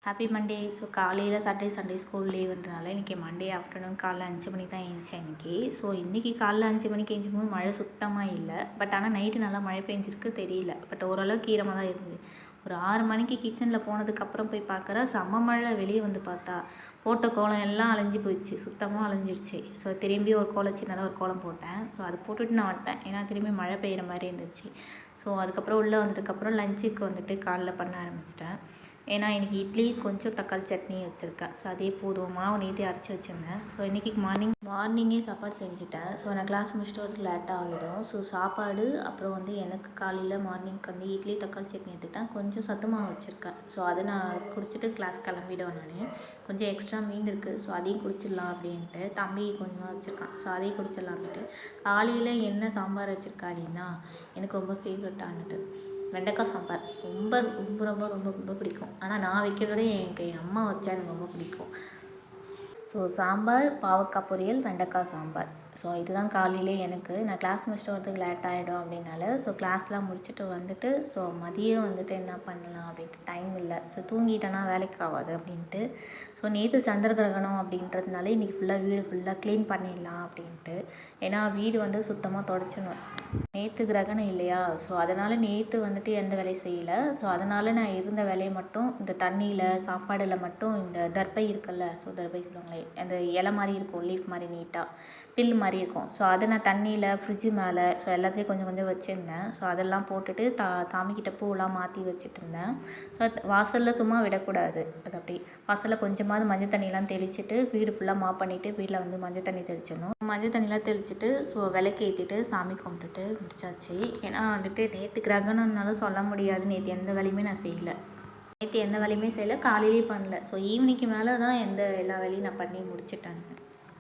Happy Monday. So காலையில் Saturday Sunday school லீவுன்றனால இன்றைக்கி Monday afternoon காலைல 5 மணிக்கு தான் எழுந்திரிச்சேன் இன்றைக்கி. ஸோ இன்றைக்கி காலைல 5 மணிக்கு எழுந்திரிக்கும்போது மழை சுத்தமாக இல்லை. பட் ஆனால் நைட்டு நல்லா மழை பெஞ்சிருக்கு தெரியல. பட் ஓரளவுக்கு ஈரமாக தான் இருந்தது. ஒரு 6 மணிக்கு கிச்சனில் போனதுக்கப்புறம் போய் பார்க்குற செம்ம மழை. வெளியே வந்து பார்த்தா போட்ட கோலம் எல்லாம் அழிஞ்சு போயிடுச்சு, சுத்தமாக அழிஞ்சிடுச்சு. ஸோ திரும்பி ஒரு கோலம் சின்னதாக ஒரு கோலம் போட்டேன். ஸோ அது போட்டுட்டு நான் வந்துட்டேன், ஏன்னா திரும்பி மழை பெய்கிற மாதிரி இருந்துச்சு. ஸோ அதுக்கப்புறம் உள்ளே வந்ததுக்கப்புறம் லஞ்சுக்கு வந்துட்டு காலைல பண்ண ஆரம்பிச்சிட்டேன். ஏன்னா இன்றைக்கி இட்லி கொஞ்சம் தக்காளி சட்னி வச்சுருக்கேன். ஸோ அதே போதும், மாவு நேற்று அரைச்சி வச்சுருந்தேன். ஸோ இன்றைக்கி மார்னிங்கே சாப்பாடு செஞ்சுட்டேன். ஸோ நான் கிளாஸ் முடிச்சுட்டு வரதுக்கு லேட்டாக ஆகிடும். ஸோ சாப்பாடு அப்புறம் வந்து எனக்கு காலையில் மார்னிங்க்கு வந்து இட்லி தக்காளி சட்னி எடுத்துக்கிட்டேன். கொஞ்சம் சத்து மாவு வச்சுருக்கேன். ஸோ அதை நான் குடிச்சிட்டு கிளாஸ் கிளம்பிடுவேன். நான் கொஞ்சம் எக்ஸ்ட்ரா மீந்திருக்கு. ஸோ அதையும் குடிச்சிடலாம் அப்படின்ட்டு, தம்பி கொஞ்சமாக வச்சுருக்கான். ஸோ அதையும் குடிச்சிடலாம் அப்படின்ட்டு காலையில் என்ன சாம்பார் வச்சுருக்கேன் அப்படின்னா, எனக்கு ரொம்ப ஃபேவரட்டானது வெண்டைக்காய் சாம்பார். ரொம்ப ரொம்ப ரொம்ப ரொம்ப ரொம்ப பிடிக்கும். ஆனால் நான் வைக்கிறத எனக்கு என் அம்மா வச்சா எனக்கு ரொம்ப பிடிக்கும். ஸோ சாம்பார், பாவக்காய் பொரியல், வெண்டைக்காய் சாம்பார். ஸோ இதுதான் காலையிலே எனக்கு. நான் கிளாஸ் முடிச்சுட்டு வரதுக்கு லேட் ஆகிடும் அப்படின்னால ஸோ கிளாஸ்லாம் முடிச்சுட்டு வந்துட்டு ஸோ மதியம் வந்துட்டு என்ன பண்ணலாம் அப்படின்ட்டு டைம் இல்லை. ஸோ தூங்கிட்டேன்னா வேலைக்கு ஆகாது அப்படின்ட்டு ஸோ நேற்று சந்திர கிரகணம் அப்படின்றதுனால இன்றைக்கி வீடு ஃபுல்லாக க்ளீன் பண்ணிடலாம் அப்படின்ட்டு. ஏன்னா வீடு வந்து சுத்தமாக தொடச்சிடணும். நேற்று கிரகணம் இல்லையா, ஸோ அதனால் நேற்று வந்துட்டு எந்த வேலையும் செய்யலை. ஸோ அதனால் நான் இருந்த வேலையை மட்டும் இந்த தண்ணியில் சாப்பாடில் மட்டும் இந்த தர்பை இருக்குல்ல, ஸோ தர்பை சொல்லுவாங்களே, அந்த இலை மாதிரி இருக்கும், லீஃப் மாதிரி நீட்டாக பில் மாதிரி இருக்கும். ஸோ அதை நான் தண்ணியில் ஃப்ரிட்ஜு மேலே ஸோ எல்லாத்துலேயும் கொஞ்சம் கொஞ்சம் வச்சுருந்தேன். ஸோ அதெல்லாம் போட்டுட்டு சாமிக்கிட்ட பூவெலாம் மாற்றி வச்சுட்டு இருந்தேன். ஸோ வாசலில் சும்மா விடக்கூடாது. அது அப்படி வாசலில் கொஞ்சமாவது மஞ்சள் தண்ணியெலாம் தெளிச்சுட்டு வீடு ஃபுல்லாக மாப் பண்ணிவிட்டு வீட்டில் வந்து மஞ்சள் தண்ணி தெளிச்சிடணும். மஞ்சள் தண்ணியெலாம் தெளிச்சுட்டு ஸோ விளக்கு ஏற்றிட்டு சாமி கும்பிட்டுட்டு முடிச்சாச்சு. ஏன்னா வந்துட்டு நேற்று கிரகணம்னாலும் சொல்ல முடியாது. நேற்று எந்த வேலையுமே நான் செய்யலை. காலையிலேயே பண்ணல. ஸோ ஈவினிங்க்கு மேலே தான் எல்லா வேலையும் நான் பண்ணி முடிச்சிட்டேன்.